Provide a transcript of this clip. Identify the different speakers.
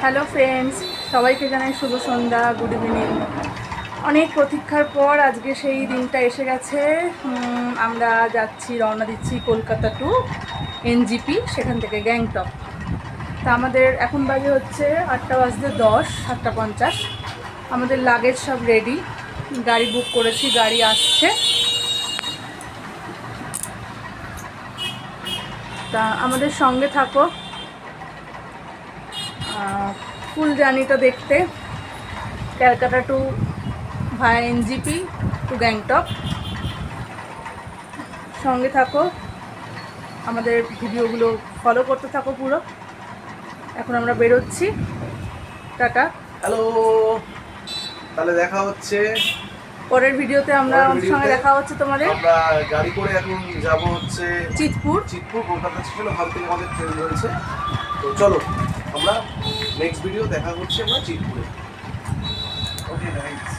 Speaker 1: Hello friends, সবাইকে জানাই শুভ সন্ধ্যা, good evening. অনেক প্রতীক্ষার পর আজকে সেই দিনটা এসে গেছে। আমরা রওনা দিচ্ছি কলকাতা টু এনজিপি, সেখান থেকে গ্যাংটক। তা আমাদের এখন বাজে হচ্ছে 8:10, 8:50। আমাদের লাগেজ সব রেডি, গাড়ি বুক করেছি, গাড়ি আসছে। তা আমাদের সঙ্গে থাকো ফুল জার্নিটা দেখতে, ক্যালকাটা টু ভায়া এনজিপি টু গ্যাংটক। সঙ্গে থাকো, আমাদের ভিডিওগুলো ফলো করতে থাকো পুরো। এখন আমরা বেরোচ্ছি, টাটা।
Speaker 2: হ্যালো, তাহলে দেখা হচ্ছে
Speaker 1: পরের ভিডিওতে। আমাদের সঙ্গে দেখা হচ্ছে তোমাদের।
Speaker 2: আমরা গাড়ি করে এখন যাব হচ্ছে
Speaker 1: চিতপুর।
Speaker 2: কলকাতা স্টেশন, ওখান থেকে আমাদের ট্রেন রয়েছে। তো চলো, আমরা নেক্সট ভিডিও দেখা হচ্ছে আমরা চিতপুরে। Okay guys.